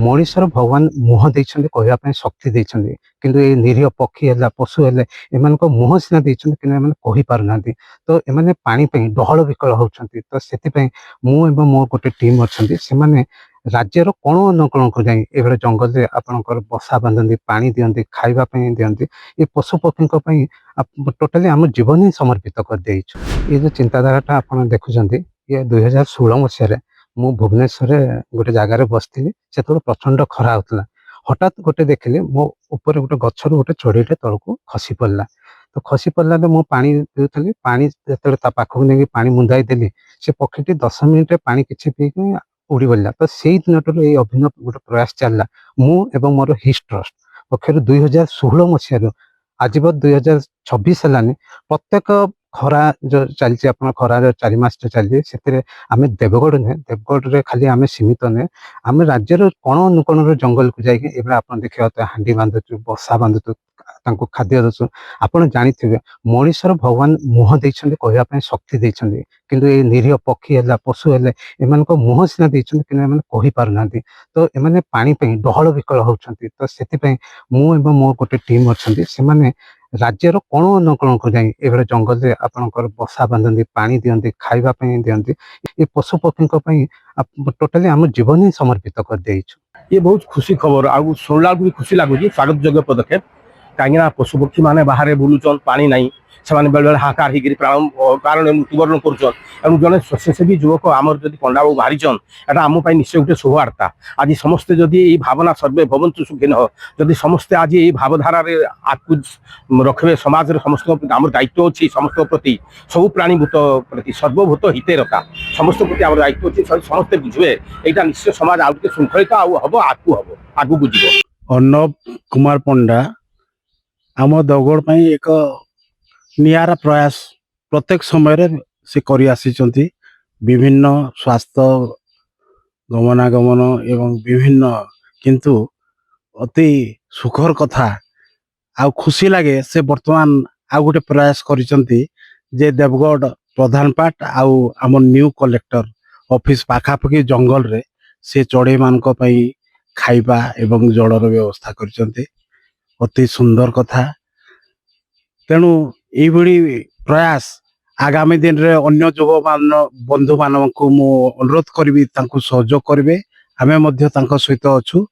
ମଣିଷର ଭଗବାନ ମୁହଁ ଦେଇଛନ୍ତି, କହିବା ପାଇଁ ଶକ୍ତି ଦେଇଛନ୍ତି, କିନ୍ତୁ ଏଇ ନିରୀହ ପକ୍ଷୀ ହେଲା, ପଶୁ ହେଲେ, ଏମାନଙ୍କ ମୁହଁ ସିନା ଦେଇଛନ୍ତି କିନ୍ତୁ ଏମାନେ କହିପାରୁନାହାନ୍ତି। ତ ଏମାନେ ପାଣି ପାଇଁ ଡହଳ ବିକଳ ହଉଛନ୍ତି। ତ ସେଥିପାଇଁ ମୁଁ ଏବଂ ମୋ ଗୋଟେ ଟିମ୍ ଅଛନ୍ତି, ସେମାନେ ରାଜ୍ୟର କୋଣ ଅନୁକୋଣକୁ ଯାଇ ଏଭଳି ଜଙ୍ଗଲରେ ଆପଣଙ୍କର ବସା ବାନ୍ଧନ୍ତି, ପାଣି ଦିଅନ୍ତି, ଖାଇବା ପାଇଁ ଦିଅନ୍ତି। ଏ ପଶୁ ପକ୍ଷୀଙ୍କ ପାଇଁ ଟୋଟାଲି ଆମ ଜୀବନ ହିଁ ସମର୍ପିତ କରିଦେଇଛୁ। ଏ ଯେଉଁ ଚିନ୍ତାଧାରାଟା ଆପଣ ଦେଖୁଛନ୍ତି, ଇଏ 2016 ମସିହାରେ ମୁଁ ଭୁବନେଶ୍ୱରରେ ଗୋଟେ ଜାଗାରେ ବସିଥିଲି। ସେତେବେଳେ ପ୍ରଚଣ୍ଡ ଖରା ହଉଥିଲା। ହଠାତ୍ ଗୋଟେ ଦେଖିଲି ମୋ ଉପରେ ଗୋଟେ ଗଛରୁ ଗୋଟେ ଚଢ଼େଇଟେ ତଳକୁ ଖସି ପଡ଼ିଲା। ତ ଖସି ପଡ଼ିଲାରେ ମୁଁ ପାଣି ପିଉଥିଲି। ପାଣି ଯେତେବେଳେ ତା ପାଖକୁ ନେଇକି ପାଣି ମୁନ୍ଦାଇ ଦେଲି, ସେ ପକ୍ଷୀଟି 10 ମିନିଟରେ ପାଣି କିଛି ପିଇକି ଉଡ଼ି ଗଲା। ତ ସେଇ ଦିନଠାରୁ ଏଇ ଅଭିନବ ଗୋଟେ ପ୍ରୟାସ ଚାଲିଲା। ମୁଁ ଏବଂ ମୋର ହିଷ୍ଟ ଟ୍ରଷ୍ଟ ପକ୍ଷରୁ 2016 ମସିହାରୁ ଆଜିବ 2026 ହେଲାନି, ପ୍ରତ୍ୟେକ ଖରା ଯେଉଁ ଚାଲିଛି, ଆପଣ ଖରାର 4 ମାସଟେ ଚାଲିଛି, ସେଥିରେ ଆମେ ଦେବଗଡ଼ ନୁହେଁ, ଦେବଗଡ଼ରେ ଖାଲି ଆମେ ସୀମିତ ନୁହେଁ, ଆମେ ରାଜ୍ୟର କୋଣ ଅନୁକୋଣର ଜଙ୍ଗଲକୁ ଯାଇକି ଏବେ ଆପଣ ଦେଖିବା କଥା ହାଣ୍ଡି ବାନ୍ଧୁଛୁ, ବସା ବାନ୍ଧୁଛୁ, ତାଙ୍କୁ ଖାଦ୍ୟ ଦେଉଛୁ। ଆପଣ ଜାଣିଥିବେ ମଣିଷର ଭଗବାନ ମୁହଁ ଦେଇଛନ୍ତି, କହିବା ପାଇଁ ଶକ୍ତି ଦେଇଛନ୍ତି, କିନ୍ତୁ ଏଇ ନିରୀହ ପକ୍ଷୀ ହେଲା, ପଶୁ ହେଲେ, ଏମାନଙ୍କ ମୁହଁ ସିନା ଦେଇଛନ୍ତି କିନ୍ତୁ ଏମାନେ କହିପାରୁନାହାନ୍ତି। ତ ଏମାନେ ପାଣି ପାଇଁ ଡହଳ ବିକଳ ହଉଛନ୍ତି। ତ ସେଥିପାଇଁ ମୁଁ ଏବଂ ମୋ ଗୋଟେ ଟିମ୍ ଅଛନ୍ତି, ସେମାନେ ରାଜ୍ୟର କୋଣ ଅନୁକୋଣକୁ ଯାଇ ଏଭଳି ଜଙ୍ଗଲରେ ଆପଣଙ୍କର ବସା ବାନ୍ଧନ୍ତି, ପାଣି ଦିଅନ୍ତି, ଖାଇବା ପାଇଁ ଦିଅନ୍ତି। ଏ ପଶୁ ପକ୍ଷୀଙ୍କ ପାଇଁ ଟୋଟାଲି ଆମ ଜୀବନ ହିଁ ସମର୍ପିତ କରିଦେଇଛୁ। ये बहुत खुशी खबर आउ शुणला भी खुशी लगुच स्वागत योग्य पदक्षेप कहीं पशु पक्षी मैंने बाहर बुलून पानी ना से बेले बेले हाहाकार होकर कारण मृत्युवरण करुन जड़े स्वच्छसेवी युवक आमर जब पंडा बाबू बाहरीचन यहाँ आम निश्चय गोटे शुभवार्ता। आज समस्ते जदि ये भावना सर्वे भवंतु सुखिन जदि समस्ते आज ये भावधारा आगे रखे समाज समस्त आम दायित्व अच्छी समस्त प्रति सब प्राणीभूत प्रति सर्वभूत हिते रखा समस्त प्रति आम दायित्व अच्छी समस्ते बुझे यहाँ निश्चय समाज आगे श्रृंखलित हम आगू बुझे। अर्णव कुमार पंडा आम देवगढ़ पर एक नियारा प्रयास प्रत्येक समय से करि आसिचंती। विभिन्न स्वास्थ्य गमनागमन एवं विभिन्न किंतु अति सुखर कथा आ खुशी लगे से वर्तमान आउ गोटे प्रयास करिसंती जे देवगढ़ प्रधानपाट आउ आम न्यू कलेक्टर ऑफिस पाखापाखि जंगल रे से चढ़ई मान खाइबा एवं जलर व्यवस्था करिसंती। अति सुंदर कथा। तेणु यही प्रयास आगामी दिन रे अन्य युव बंधु मानक मु अनुरोध करी सहयोग करेंगे। आमे मध्य सहित अच्छू।